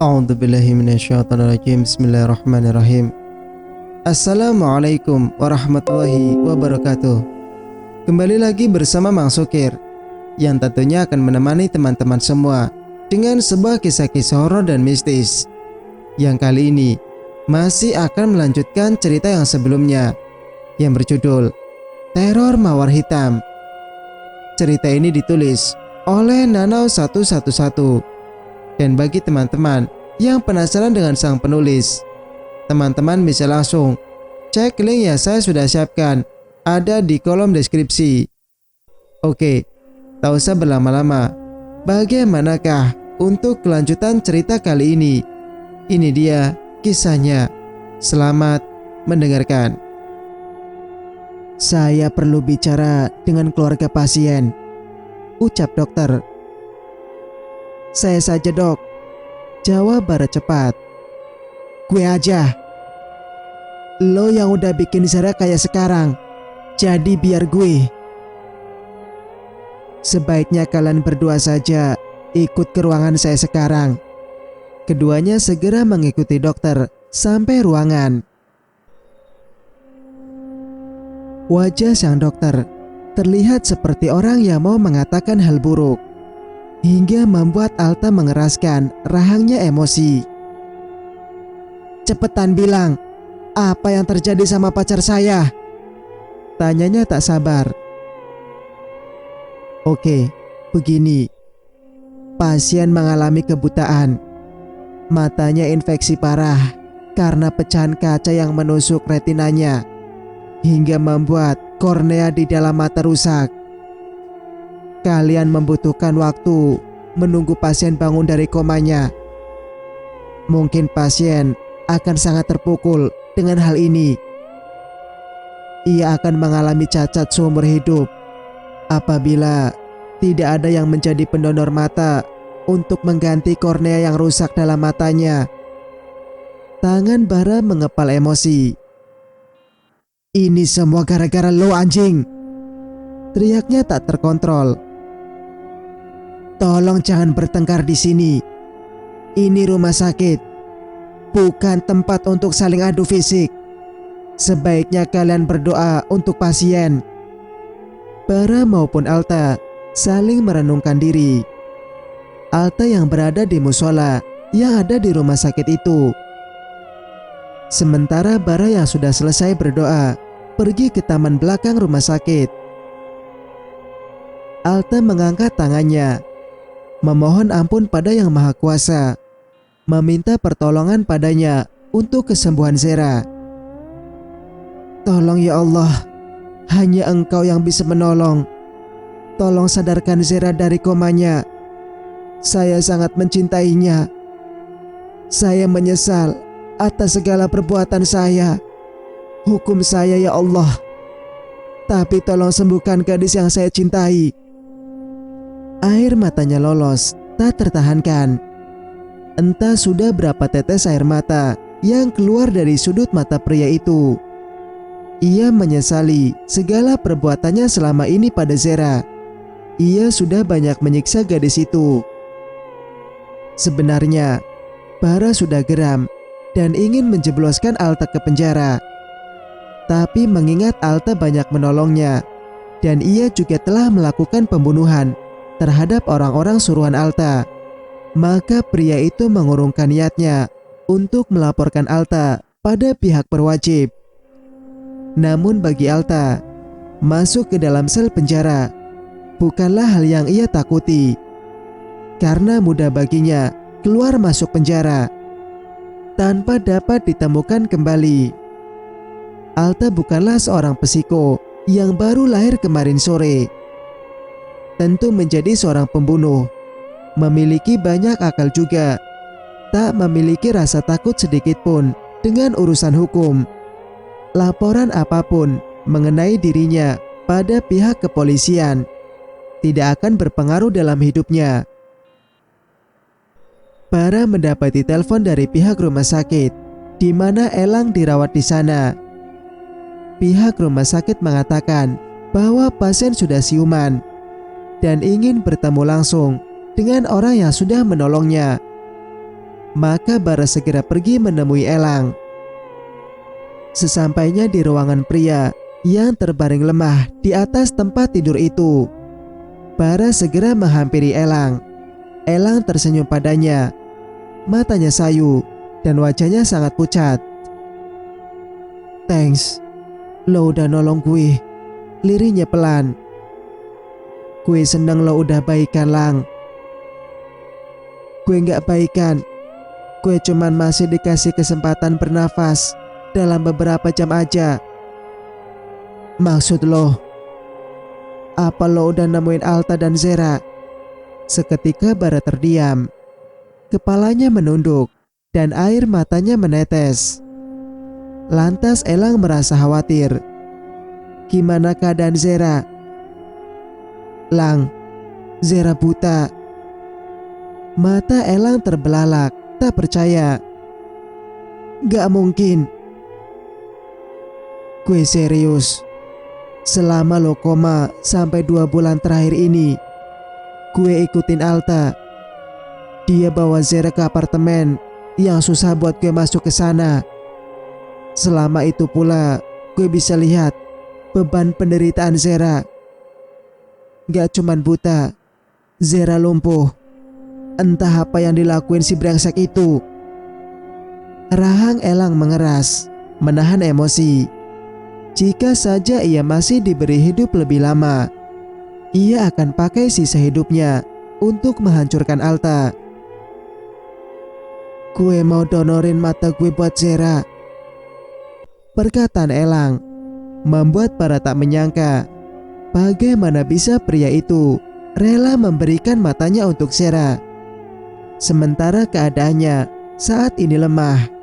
A'udzubillahi minasyaitonirrajim. Bismillahirrahmanirrahim. Assalamualaikum warahmatullahi wabarakatuh. Kembali lagi bersama Mang Sukir, yang tentunya akan menemani teman-teman semua dengan sebuah kisah-kisah horor dan mistis. Yang kali ini masih akan melanjutkan cerita yang sebelumnya, yang berjudul Teror Mawar Hitam. Cerita ini ditulis oleh Nanau 111. Dan bagi teman-teman yang penasaran dengan sang penulis, teman-teman bisa langsung cek link yang saya sudah siapkan, ada di kolom deskripsi. Oke, tak usah berlama-lama. Bagaimanakah untuk kelanjutan cerita kali ini? Ini dia kisahnya. Selamat mendengarkan. Saya perlu bicara dengan keluarga pasien, ucap dokter. Saya saja, Dok, jawab Bara cepat. Gue aja. Lo yang udah bikin Zara kayak sekarang, jadi biar gue. Sebaiknya kalian berdua saja ikut ke ruangan saya sekarang. Keduanya segera mengikuti dokter sampai ruangan. Wajah sang dokter terlihat seperti orang yang mau mengatakan hal buruk, hingga membuat Alta mengeraskan rahangnya emosi. Cepetan bilang, apa yang terjadi sama pacar saya? Tanyanya tak sabar. Oke, begini. Pasien mengalami kebutaan. Matanya infeksi parah karena pecahan kaca yang menusuk retinanya, hingga membuat kornea di dalam mata rusak. Kalian membutuhkan waktu menunggu pasien bangun dari komanya. Mungkin pasien akan sangat terpukul dengan hal ini. Ia akan mengalami cacat seumur hidup apabila tidak ada yang menjadi pendonor mata untuk mengganti kornea yang rusak dalam matanya. Tangan Bara mengepal emosi. Ini semua gara-gara lo, anjing! Teriaknya tak terkontrol. Tolong jangan bertengkar di sini. Ini rumah sakit, bukan tempat untuk saling adu fisik. Sebaiknya kalian berdoa untuk pasien. Bara maupun Alta saling merenungkan diri. Alta yang berada di musola yang ada di rumah sakit itu, sementara Bara yang sudah selesai berdoa pergi ke taman belakang rumah sakit. Alta mengangkat tangannya, memohon ampun pada Yang Maha Kuasa, meminta pertolongan padanya untuk kesembuhan Zara. Tolong ya Allah, hanya Engkau yang bisa menolong. Tolong sadarkan Zara dari komanya. Saya sangat mencintainya. Saya menyesal atas segala perbuatan saya. Hukum saya ya Allah. Tapi tolong sembuhkan gadis yang saya cintai. Air matanya lolos, tak tertahankan. Entah sudah berapa tetes air mata yang keluar dari sudut mata pria itu. Ia menyesali segala perbuatannya selama ini pada Zara. Ia sudah banyak menyiksa gadis itu. Sebenarnya, Bara sudah geram dan ingin menjebloskan Alta ke penjara. Tapi mengingat Alta banyak menolongnya, dan ia juga telah melakukan pembunuhan terhadap orang-orang suruhan Alta, maka pria itu mengurungkan niatnya untuk melaporkan Alta pada pihak berwajib. Namun bagi Alta, masuk ke dalam sel penjara bukanlah hal yang ia takuti, karena mudah baginya keluar masuk penjara tanpa dapat ditemukan kembali. Alta bukanlah seorang psiko yang baru lahir kemarin sore. Tentu menjadi seorang pembunuh, memiliki banyak akal juga, tak memiliki rasa takut sedikit pun dengan urusan hukum. Laporan apapun mengenai dirinya pada pihak kepolisian tidak akan berpengaruh dalam hidupnya. Bara mendapati telepon dari pihak rumah sakit di mana Elang dirawat di sana. Pihak rumah sakit mengatakan bahwa pasien sudah siuman dan ingin bertemu langsung dengan orang yang sudah menolongnya. maka Bara segera pergi menemui Elang. Sesampainya di ruangan pria yang terbaring lemah di atas tempat tidur itu, Bara segera menghampiri Elang. Elang tersenyum padanya. Matanya sayu dan wajahnya sangat pucat. "Thanks, lo udah nolong gue," lirihnya pelan. "Gue seneng lo udah baikan, Lang." "Gue gak baikan. Gue cuman masih dikasih kesempatan bernafas dalam beberapa jam aja." "Maksud lo, apa lo udah nemuin Alta dan Zera?" Seketika Bara terdiam. Kepalanya menunduk dan air matanya menetes. Lantas Elang merasa khawatir. "Gimana keadaan Zera?" "Lang, Zera buta." Mata Elang terbelalak, tak percaya. "Gak mungkin." "Gue serius. Selama lo koma sampai 2 bulan terakhir ini, gue ikutin Alta. Dia bawa Zera ke apartemen yang susah buat gue masuk ke sana. Selama itu pula gue bisa lihat beban penderitaan Zera. Gak cuman buta, Zera lumpuh. Entah apa yang dilakuin si brengsek itu." Rahang Elang mengeras, menahan emosi. Jika saja ia masih diberi hidup lebih lama, ia akan pakai sisa hidupnya untuk menghancurkan Alta. "Gue mau donorin mata gue buat Zera." Perkataan Elang membuat Bara tak menyangka bagaimana bisa pria itu rela memberikan matanya untuk Zera, sementara keadaannya saat ini lemah.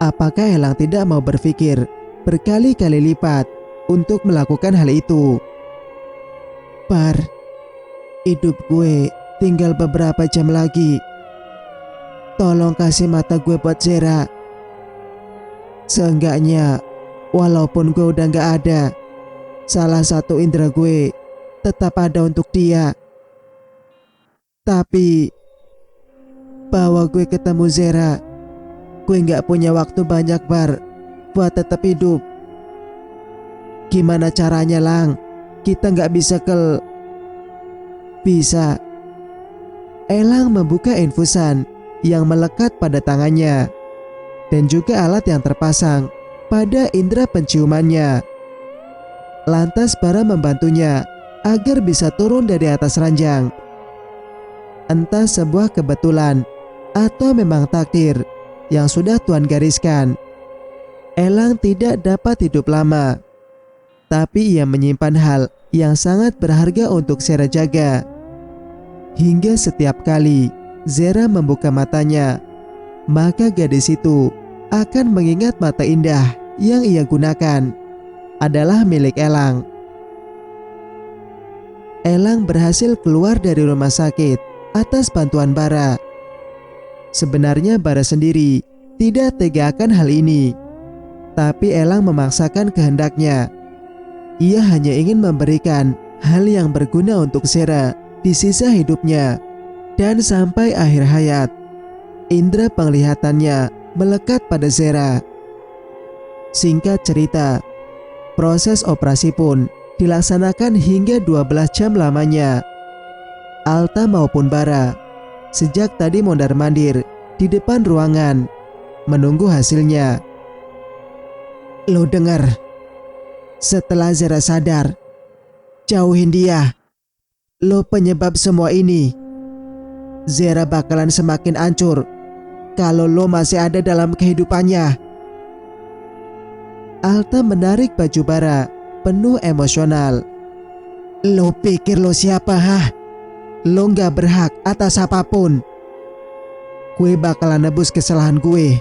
Apakah Elang tidak mau berpikir berkali-kali lipat untuk melakukan hal itu? "Bar, hidup gue tinggal beberapa jam lagi. Tolong kasih mata gue buat Zera. Seenggaknya, walaupun gue udah gak ada, salah satu indera gue tetap ada untuk dia. Tapi, bawa gue ketemu Zera. Gue gak punya waktu banyak, Bar, buat tetap hidup." "Gimana caranya, Lang? Kita gak bisa Bisa." Elang membuka infusan yang melekat pada tangannya dan juga alat yang terpasang pada indera penciumannya. Lantas Bara membantunya agar bisa turun dari atas ranjang. Entah sebuah kebetulan atau memang takdir yang sudah Tuhan gariskan, Elang tidak dapat hidup lama. Tapi ia menyimpan hal yang sangat berharga untuk Zera jaga. Hingga setiap kali Zera membuka matanya, maka gadis itu akan mengingat mata indah yang ia gunakan adalah milik Elang. Elang berhasil keluar dari rumah sakit atas bantuan Bara. Sebenarnya Bara sendiri tidak tega akan hal ini, tapi Elang memaksakan kehendaknya. Ia hanya ingin memberikan hal yang berguna untuk Zera di sisa hidupnya. Dan sampai akhir hayat, indera penglihatannya melekat pada Zera. Singkat cerita, proses operasi pun dilaksanakan hingga 12 jam lamanya. Alta maupun Bara sejak tadi mondar-mandir di depan ruangan menunggu hasilnya. "Lo dengar? Setelah Zera sadar, jauhin dia. Lo penyebab semua ini. Zera bakalan semakin hancur kalau lo masih ada dalam kehidupannya." Alta menarik baju Bara penuh emosional. "Lo pikir lo siapa, hah? Lo gak berhak atas apapun. Gue bakalan nebus kesalahan gue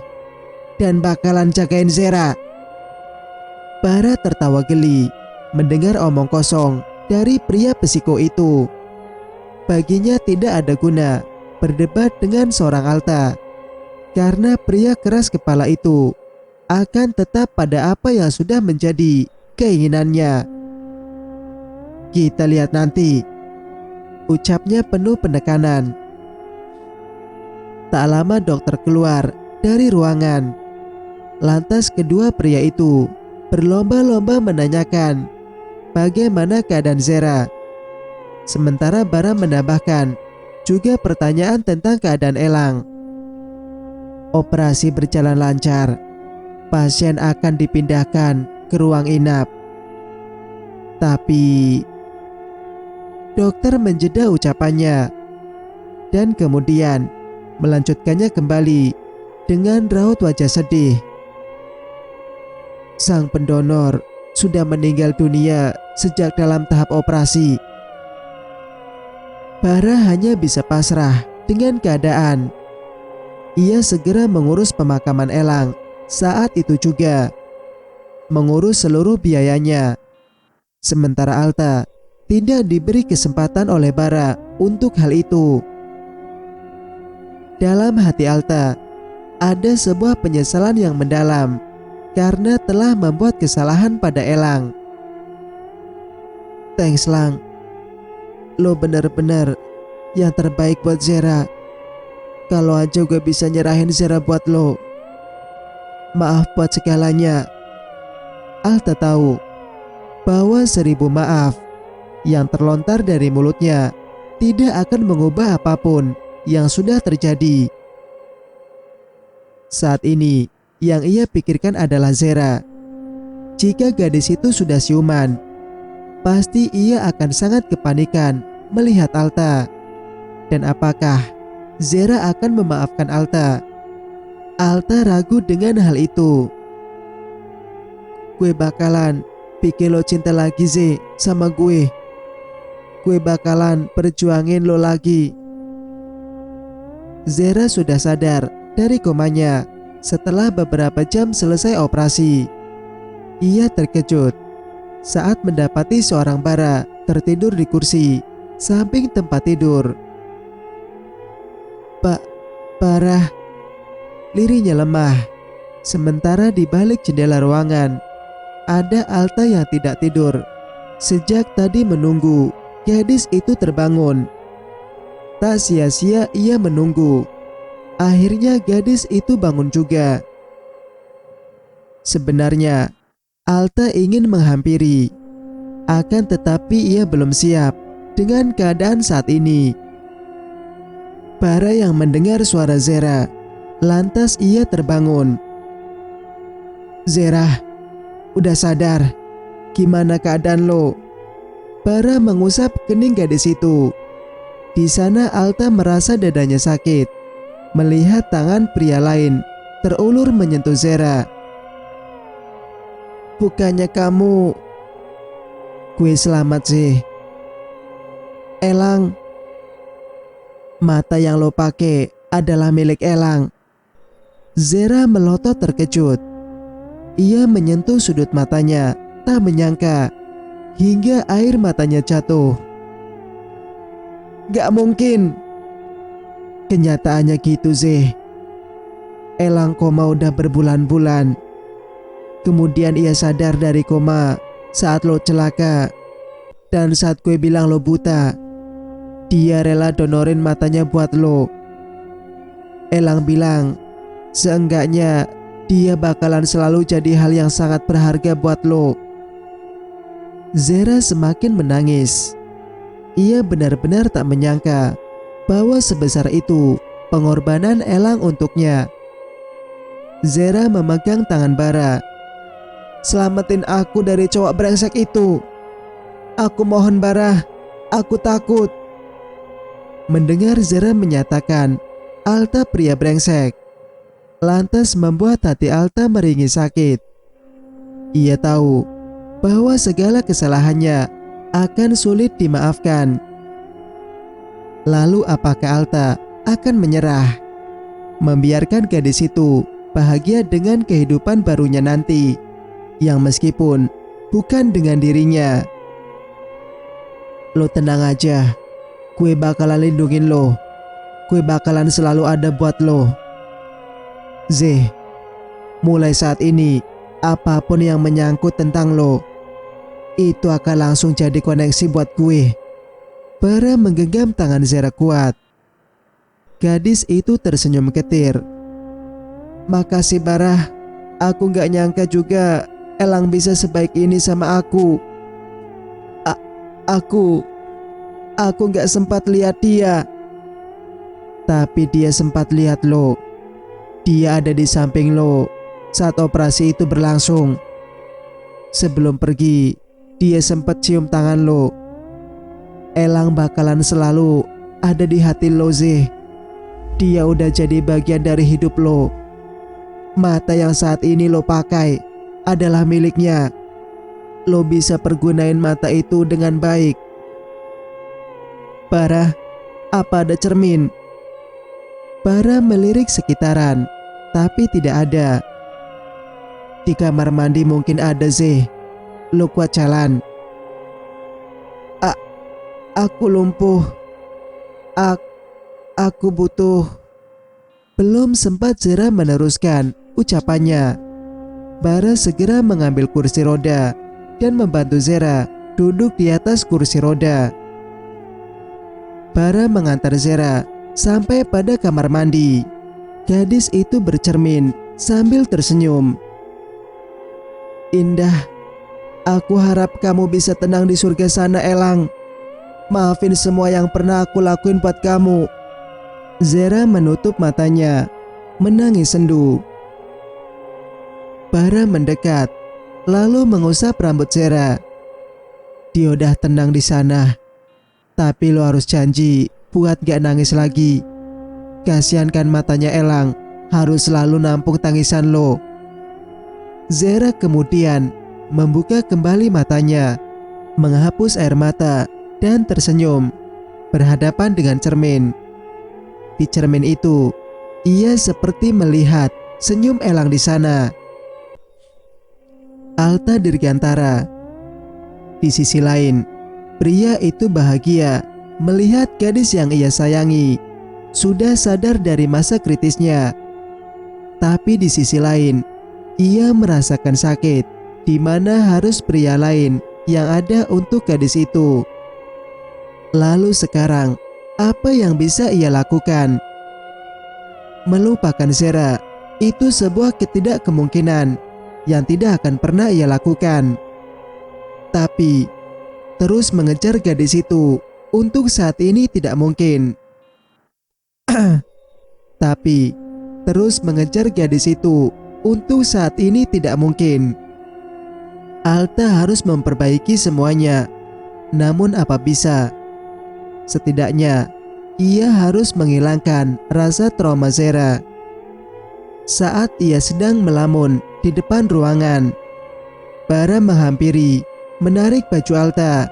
dan bakalan jagain Zera." Bara tertawa geli mendengar omong kosong dari pria psiko itu. Baginya tidak ada guna berdebat dengan seorang Alta, karena pria keras kepala itu akan tetap pada apa yang sudah menjadi keinginannya. "Kita lihat nanti," ucapnya penuh penekanan. Tak lama dokter keluar dari ruangan. Lantas kedua pria itu berlomba-lomba menanyakan bagaimana keadaan Zera. Sementara Bara menambahkan juga pertanyaan tentang keadaan Elang. Operasi berjalan lancar. Pasien akan dipindahkan ke ruang inap. Tapi dokter menjeda ucapannya dan kemudian melanjutkannya kembali dengan raut wajah sedih. Sang pendonor sudah meninggal dunia sejak dalam tahap operasi. Bara hanya bisa pasrah dengan keadaan. Ia segera mengurus pemakaman Elang saat itu juga, mengurus seluruh biayanya. Sementara Alta tidak diberi kesempatan oleh Bara untuk hal itu. Dalam hati Alta ada sebuah penyesalan yang mendalam karena telah membuat kesalahan pada Elang. Thanks Lang, lo bener-bener yang terbaik buat Zera. Kalau aja gue bisa nyerahin Zera buat lo, maaf buat segalanya. Alta tahu bahwa 1000 maaf yang terlontar dari mulutnya tidak akan mengubah apapun yang sudah terjadi. Saat ini yang ia pikirkan adalah Zera. Jika gadis itu sudah siuman, pasti ia akan sangat kepanikan melihat Alta. Dan apakah Zera akan memaafkan Alta? Alta ragu dengan hal itu. Gue bakalan bikin lo cinta lagi Ze sama gue. Gue bakalan perjuangin lo lagi. Zera sudah sadar dari komanya setelah beberapa jam selesai operasi. Ia terkejut saat mendapati seorang Bara tertidur di kursi samping tempat tidur. Bara, lirinya lemah. Sementara di balik jendela ruangan ada Alta yang tidak tidur. Sejak tadi menunggu gadis itu terbangun. Tak sia-sia ia menunggu. Akhirnya gadis itu bangun juga. Sebenarnya Alta ingin menghampiri, akan tetapi ia belum siap dengan keadaan saat ini. Bara yang mendengar suara Zera, lantas ia terbangun. Zera, udah sadar? Gimana keadaan lo? Bara mengusap kening gadis itu. Di sana Alta merasa dadanya sakit melihat tangan pria lain terulur menyentuh Zera. Bukannya kamu... Gue selamat sih. Elang. Mata yang lo pakai adalah milik Elang. Zera melotot terkejut. Ia menyentuh sudut matanya, tak menyangka, hingga air matanya jatuh. Gak mungkin. Kenyataannya gitu Zeh. Elang koma udah berbulan-bulan. Kemudian ia sadar dari koma saat lo celaka. Dan saat gue bilang lo buta, dia rela donorin matanya buat lo. Elang bilang, seenggaknya dia bakalan selalu jadi hal yang sangat berharga buat lo. Zera semakin menangis. Ia benar-benar tak menyangka bahwa sebesar itu pengorbanan Elang untuknya. Zera memegang tangan Bara. Selamatin aku dari cowok brengsek itu. Aku mohon Bara, aku takut. Mendengar Zera menyatakan Alta pria brengsek, lantas membuat hati Alta meringis sakit. Ia tahu bahwa segala kesalahannya akan sulit dimaafkan. Lalu apakah Alta akan menyerah, membiarkan gadis itu bahagia dengan kehidupan barunya nanti, yang meskipun bukan dengan dirinya? Lo tenang aja, gue bakalan lindungin lo. Gue bakalan selalu ada buat lo. Zeh, mulai saat ini apapun yang menyangkut tentang lo, itu akan langsung jadi koneksi buat gue. Bara menggenggam tangan Zera kuat. Gadis itu tersenyum getir. Makasih Barah, aku gak nyangka juga Elang bisa sebaik ini sama aku. Aku gak sempat lihat dia. Tapi dia sempat lihat lo. Dia ada di samping lo saat operasi itu berlangsung. Sebelum pergi, dia sempat cium tangan lo. Elang bakalan selalu ada di hati lo, Zeh. Dia udah jadi bagian dari hidup lo. Mata yang saat ini lo pakai adalah miliknya. Lo bisa pergunain mata itu dengan baik. Barah, apa ada cermin? Barah melirik sekitaran, tapi tidak ada. Di kamar mandi mungkin ada, Zeh. Lo kuat jalan? Aku lumpuh. Aku butuh. Belum sempat Zera meneruskan ucapannya, Barah segera mengambil kursi roda dan membantu Zera duduk di atas kursi roda. Barah mengantar Zera sampai pada kamar mandi. Gadis itu bercermin sambil tersenyum. Indah, aku harap kamu bisa tenang di surga sana, Elang. Maafin semua yang pernah aku lakuin buat kamu. Zera menutup matanya, menangis sendu. Barah mendekat, lalu mengusap rambut Zera. Dia udah tenang di sana, tapi lo harus janji buat gak nangis lagi. Kasihan kan matanya Elang, harus selalu nampung tangisan lo. Zera kemudian membuka kembali matanya, menghapus air mata dan tersenyum, berhadapan dengan cermin. Di cermin itu, ia seperti melihat senyum Elang di sana. Alta Dirgantara. Di sisi lain, pria itu bahagia melihat gadis yang ia sayangi sudah sadar dari masa kritisnya. Tapi di sisi lain, ia merasakan sakit di mana harus pria lain yang ada untuk gadis itu. Lalu sekarang, apa yang bisa ia lakukan? Melupakan Zera itu sebuah ketidakkemungkinan yang tidak akan pernah ia lakukan. Tapi terus mengejar gadis itu untuk saat ini tidak mungkin. Tapi terus mengejar gadis itu untuk saat ini tidak mungkin. Alta harus memperbaiki semuanya. Namun apa bisa? Setidaknya ia harus menghilangkan rasa trauma Zera. Saat ia sedang melamun di depan ruangan, Barah menghampiri, menarik baju Alta.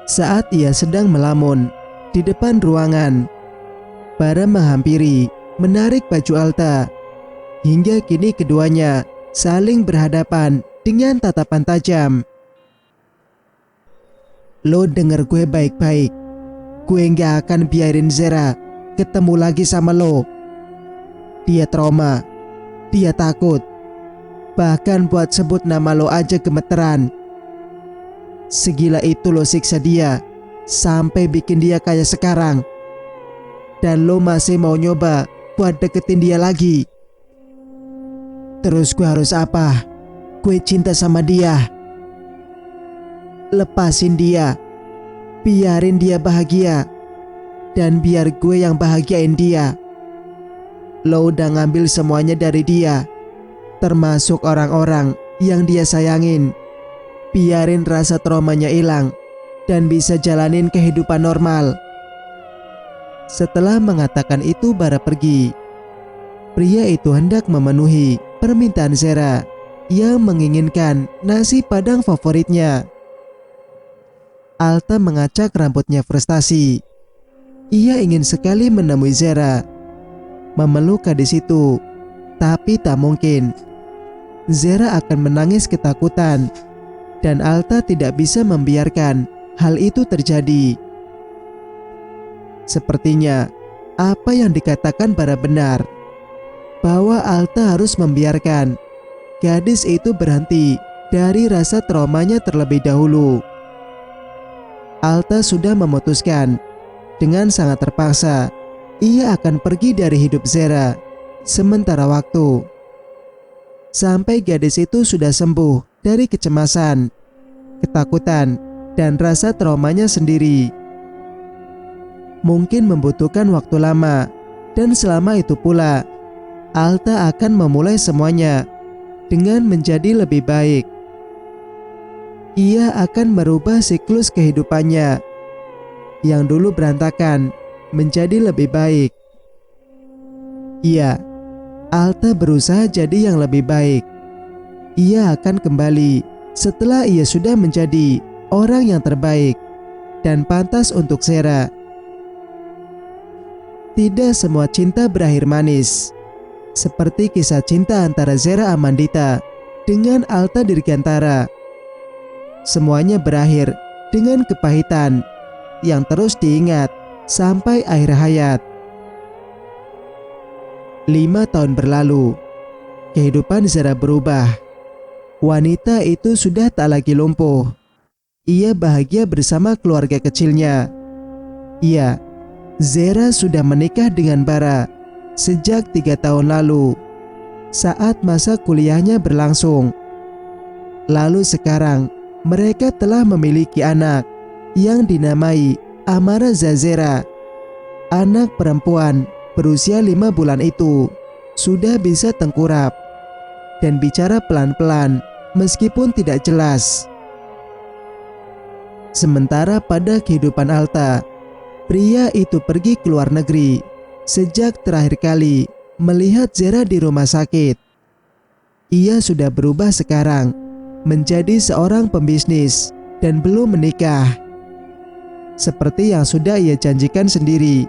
Saat ia sedang melamun di depan ruangan, Barah menghampiri, menarik baju Alta. Hingga kini keduanya saling berhadapan dengan tatapan tajam. Lo denger gue baik-baik. Gue gak akan biarin Zera ketemu lagi sama lo. Dia trauma, dia takut. Bahkan buat sebut nama lo aja gemeteran. Segila itu lo siksa dia sampai bikin dia kayak sekarang. Dan lo masih mau nyoba buat deketin dia lagi. Terus gue harus apa? Gue cinta sama dia. Lepasin dia. Biarin dia bahagia. Dan biar gue yang bahagiain dia. Lo udah ngambil semuanya dari dia, termasuk orang-orang yang dia sayangin. Biarin rasa traumanya hilang dan bisa jalanin kehidupan normal. Setelah mengatakan itu, Barah pergi. Pria itu hendak memenuhi permintaan Zera yang menginginkan nasi padang favoritnya. Alta mengacak rambutnya frustasi. Ia ingin sekali menemui Zera, memeluk gadis itu, tapi tak mungkin. Zera akan menangis ketakutan, dan Alta tidak bisa membiarkan hal itu terjadi. Sepertinya apa yang dikatakan Barah benar, bahwa Alta harus membiarkan gadis itu berhenti dari rasa traumanya terlebih dahulu. Alta sudah memutuskan dengan sangat terpaksa ia akan pergi dari hidup Zera sementara waktu. Sampai gadis itu sudah sembuh dari kecemasan, ketakutan, dan rasa traumanya sendiri. Mungkin membutuhkan waktu lama, dan selama itu pula Alta akan memulai semuanya dengan menjadi lebih baik. Ia akan merubah siklus kehidupannya yang dulu berantakan menjadi lebih baik. Iya, Alta berusaha jadi yang lebih baik. Ia akan kembali setelah ia sudah menjadi orang yang terbaik dan pantas untuk Zera. Tidak semua cinta berakhir manis, seperti kisah cinta antara Zera Amandita dengan Alta Dirgantara. Semuanya berakhir dengan kepahitan yang terus diingat sampai akhir hayat. 5 tahun berlalu, kehidupan Zera berubah. Wanita itu sudah tak lagi lumpuh. Ia bahagia bersama keluarga kecilnya. Iya, Zera sudah menikah dengan Bara sejak 3 tahun lalu, saat masa kuliahnya berlangsung. Lalu sekarang, mereka telah memiliki anak yang dinamai Amara Zazera. Anak perempuan berusia 5 bulan itu sudah bisa tengkurap dan bicara pelan-pelan meskipun tidak jelas. Sementara pada kehidupan Alta, pria itu pergi ke luar negeri sejak terakhir kali melihat Zera di rumah sakit. Ia sudah berubah sekarang menjadi seorang pembisnis dan belum menikah. Seperti yang sudah ia janjikan sendiri,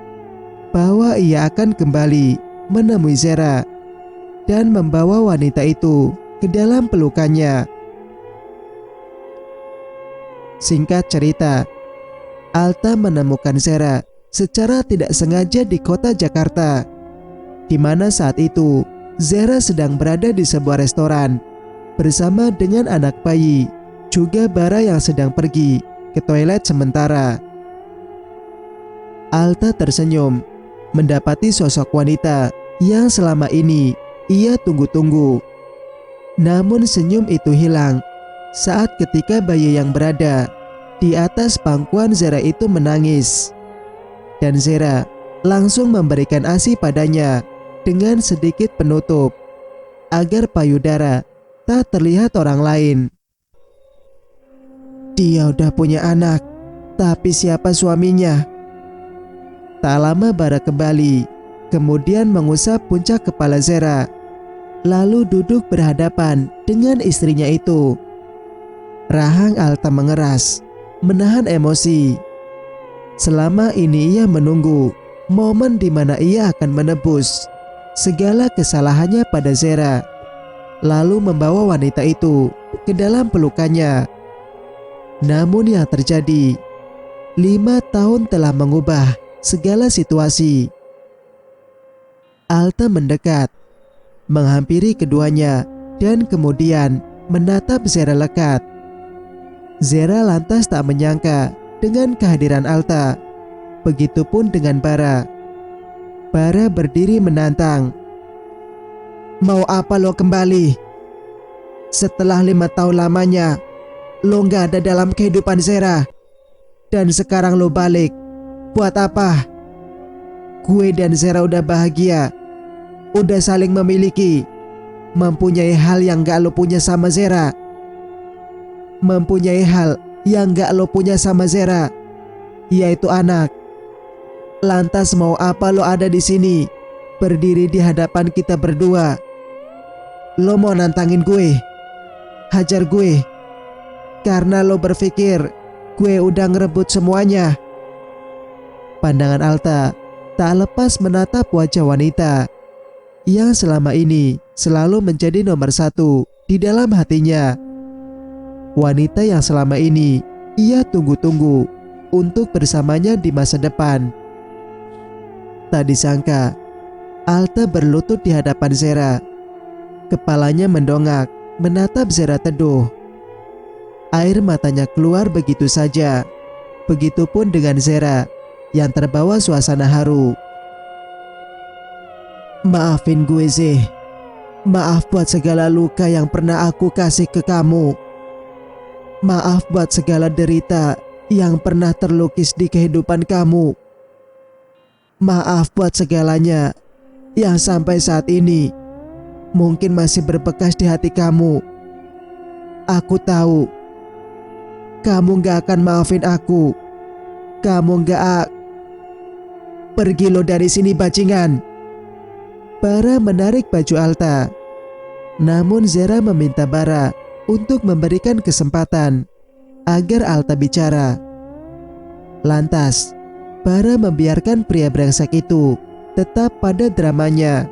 bahwa ia akan kembali menemui Zera dan membawa wanita itu ke dalam pelukannya. Singkat cerita, Alta menemukan Zera secara tidak sengaja di kota Jakarta, di mana saat itu Zera sedang berada di sebuah restoran bersama dengan anak bayi, juga Bara yang sedang pergi ke toilet sementara. Alta tersenyum mendapati sosok wanita yang selama ini ia tunggu-tunggu. Namun senyum itu hilang saat ketika bayi yang berada di atas pangkuan Zera itu menangis. Dan Zera langsung memberikan ASI padanya dengan sedikit penutup agar payudara tak terlihat orang lain. Dia udah punya anak, tapi siapa suaminya? Tak lama Bara kembali, kemudian mengusap puncak kepala Zera, lalu duduk berhadapan dengan istrinya itu. Rahang Alta mengeras, menahan emosi. Selama ini ia menunggu momen di mana ia akan menebus segala kesalahannya pada Zera, lalu membawa wanita itu ke dalam pelukannya. Namun yang terjadi, 5 tahun telah mengubah segala situasi. Alta mendekat, menghampiri keduanya, dan kemudian menatap Zera lekat. Zera lantas tak menyangka dengan kehadiran Alta. Begitupun dengan Bara. Bara berdiri menantang. Mau apa lo kembali? Setelah 5 tahun lamanya, lo gak ada dalam kehidupan Zera. Dan sekarang lo balik. Buat apa? Gue dan Zera udah bahagia, udah saling memiliki, mempunyai hal yang gak lo punya sama Zera. Mempunyai hal yang gak lo punya sama Zera, yaitu anak. Lantas mau apa lo ada di sini, berdiri di hadapan kita berdua? Lo mau nantangin gue, hajar gue, karena lo berpikir gue udah ngerebut semuanya. Pandangan Alta tak lepas menatap wajah wanita yang selama ini selalu menjadi nomor 1 di dalam hatinya. Wanita yang selama ini ia tunggu-tunggu untuk bersamanya di masa depan. Tak disangka, Alta berlutut di hadapan Zera. Kepalanya mendongak, menatap Zera teduh. Air matanya keluar begitu saja. Begitupun dengan Zera yang terbawa suasana haru. Maafin gue, Zeh. Maaf buat segala luka yang pernah aku kasih ke kamu. Maaf buat segala derita yang pernah terlukis di kehidupan kamu. Maaf buat segalanya yang sampai saat ini mungkin masih berbekas di hati kamu. Aku tahu kamu gak akan maafin aku. Kamu gak... Pergi lo dari sini, bajingan. Bara menarik baju Alta. Namun Zera meminta Bara untuk memberikan kesempatan agar Alta bicara. Lantas, Bara membiarkan pria brengsek itu tetap pada dramanya.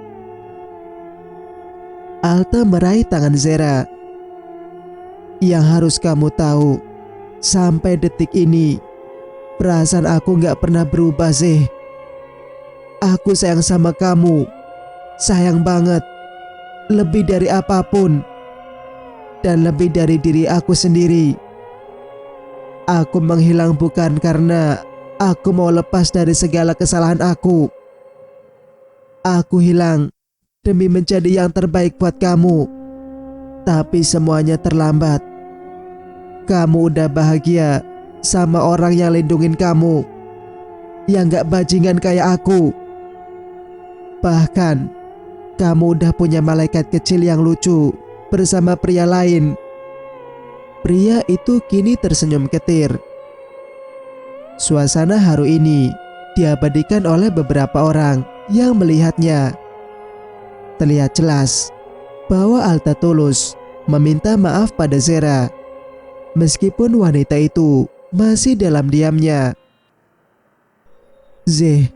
Alta meraih tangan Zera. Yang harus kamu tahu, sampai detik ini, perasaan aku gak pernah berubah, Zeh. Aku sayang sama kamu. Sayang banget. Lebih dari apapun. Dan lebih dari diri aku sendiri. Aku menghilang bukan karena aku mau lepas dari segala kesalahan aku. Aku hilang demi menjadi yang terbaik buat kamu. Tapi semuanya terlambat. Kamu udah bahagia sama orang yang lindungin kamu, yang gak bajingan kayak aku. Bahkan kamu udah punya malaikat kecil yang lucu bersama pria lain. Pria itu kini tersenyum ketir. Suasana haru ini diabadikan oleh beberapa orang yang melihatnya. Terlihat jelas bahwa Alta tulus meminta maaf pada Zera, meskipun wanita itu masih dalam diamnya. Zeh,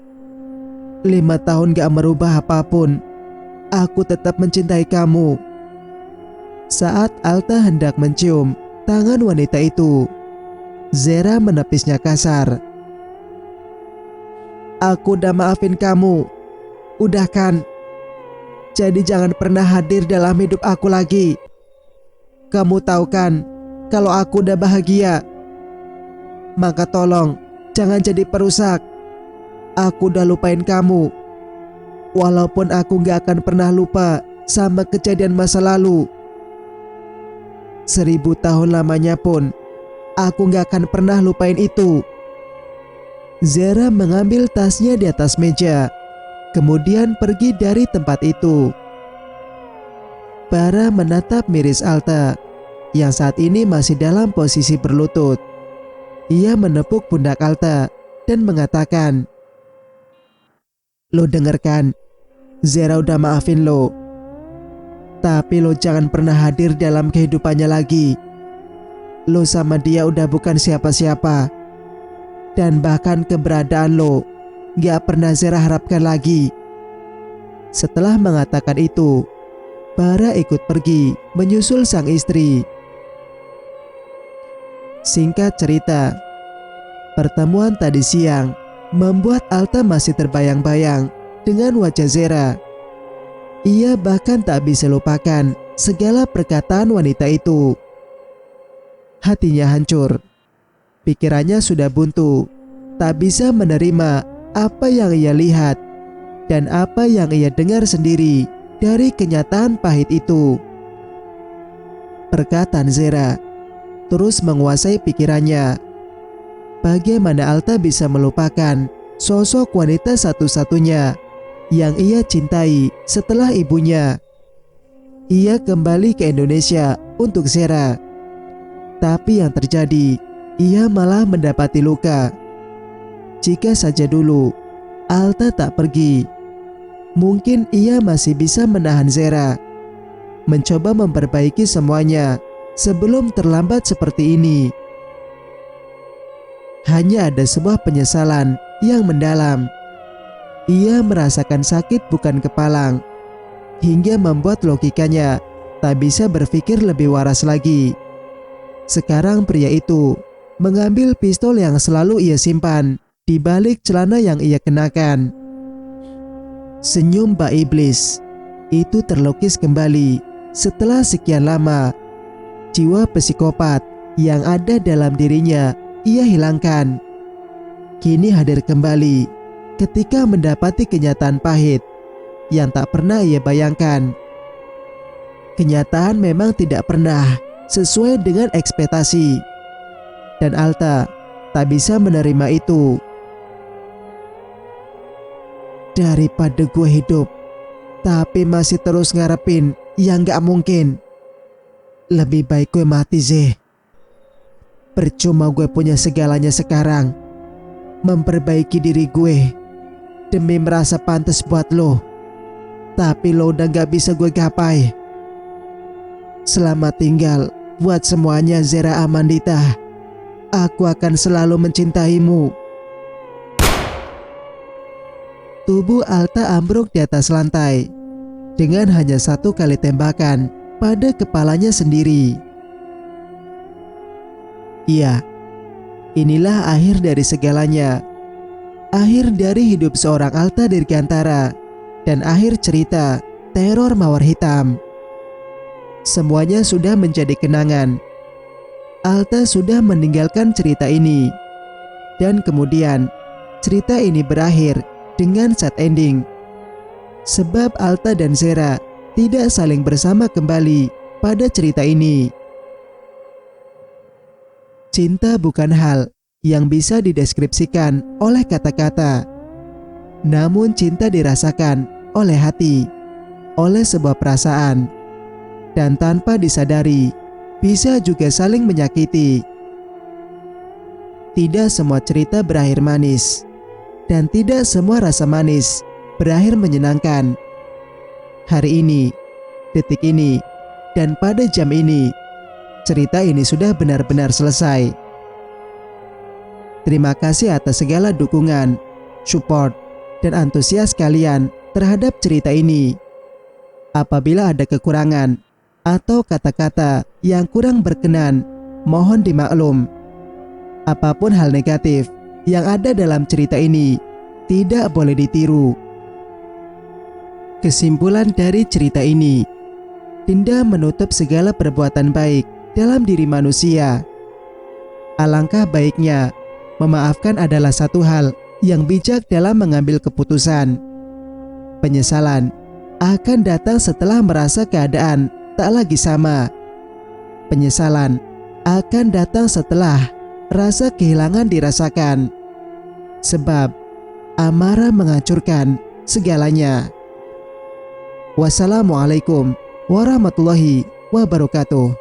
5 tahun gak merubah apapun. Aku tetap mencintai kamu. Saat Alta hendak mencium tangan wanita itu, Zera menepisnya kasar. Aku udah maafin kamu. Udah kan? Jadi jangan pernah hadir dalam hidup aku lagi. Kamu tahu kan kalau aku udah bahagia. Maka tolong jangan jadi perusak. Aku udah lupain kamu. Walaupun aku gak akan pernah lupa sama kejadian masa lalu. 1000 tahun lamanya pun aku gak akan pernah lupain itu. Zera mengambil tasnya di atas meja, kemudian pergi dari tempat itu. Bara menatap miris Alta yang saat ini masih dalam posisi berlutut. Ia menepuk pundak Alta dan mengatakan, "Lo denger kan? Zera udah maafin lo. Tapi lo jangan pernah hadir dalam kehidupannya lagi. Lo sama dia udah bukan siapa-siapa. Dan bahkan keberadaan lo gak pernah Zera harapkan lagi." Setelah mengatakan itu, Bara ikut pergi menyusul sang istri. Singkat cerita, pertemuan tadi siang membuat Alta masih terbayang-bayang dengan wajah Zera. Ia bahkan tak bisa lupakan segala perkataan wanita itu. Hatinya hancur. Pikirannya sudah buntu, tak bisa menerima apa yang ia lihat dan apa yang ia dengar sendiri dari kenyataan pahit itu. Perkataan Zera terus menguasai pikirannya. Bagaimana Alta bisa melupakan sosok wanita satu-satunya yang ia cintai setelah ibunya? Ia kembali ke Indonesia untuk Zera. Tapi yang terjadi, ia malah mendapati luka. Jika saja dulu Alta tak pergi, mungkin ia masih bisa menahan Zera, mencoba memperbaiki semuanya sebelum terlambat seperti ini. Hanya ada sebuah penyesalan yang mendalam. Ia merasakan sakit bukan kepalang, hingga membuat logikanya tak bisa berpikir lebih waras lagi. Sekarang pria itu mengambil pistol yang selalu ia simpan di balik celana yang ia kenakan. Senyum Mbak Iblis itu terlukis kembali setelah sekian lama. Jiwa psikopat yang ada dalam dirinya ia hilangkan. Kini hadir kembali ketika mendapati kenyataan pahit yang tak pernah ia bayangkan. Kenyataan memang tidak pernah sesuai dengan ekspektasi, dan Alta tak bisa menerima itu. Daripada gue hidup tapi masih terus ngarepin yang gak mungkin, lebih baik gue mati, Zeh. Percuma gue punya segalanya sekarang, memperbaiki diri gue demi merasa pantas buat lo, tapi lo udah gak bisa gue gapai. Selamat tinggal buat semuanya, Zera Amandita. Aku akan selalu mencintaimu. Tubuh Alta ambruk di atas lantai dengan hanya satu kali tembakan pada kepalanya sendiri. Iya, inilah akhir dari segalanya. Akhir dari hidup seorang Alta Dirgantara dan akhir cerita teror Mawar Hitam. Semuanya sudah menjadi kenangan. Alta sudah meninggalkan cerita ini, dan kemudian cerita ini berakhir dengan sad ending. Sebab Alta dan Zera tidak saling bersama kembali pada cerita ini. Cinta bukan hal yang bisa dideskripsikan oleh kata-kata, namun cinta dirasakan oleh hati, oleh sebuah perasaan, dan tanpa disadari bisa juga saling menyakiti. Tidak semua cerita berakhir manis, dan tidak semua rasa manis berakhir menyenangkan. Hari ini, detik ini, dan pada jam ini, cerita ini sudah benar-benar selesai. Terima kasih atas segala dukungan, support, dan antusias kalian terhadap cerita ini. Apabila ada kekurangan atau kata-kata yang kurang berkenan, mohon dimaklum. Apapun hal negatif yang ada dalam cerita ini tidak boleh ditiru. Kesimpulan dari cerita ini, dendam menutup segala perbuatan baik dalam diri manusia. Alangkah baiknya memaafkan adalah satu hal yang bijak dalam mengambil keputusan. Penyesalan akan datang setelah merasa keadaan tak lagi sama. Penyesalan akan datang setelah rasa kehilangan dirasakan. Sebab amarah menghancurkan segalanya. Wassalamualaikum warahmatullahi wabarakatuh.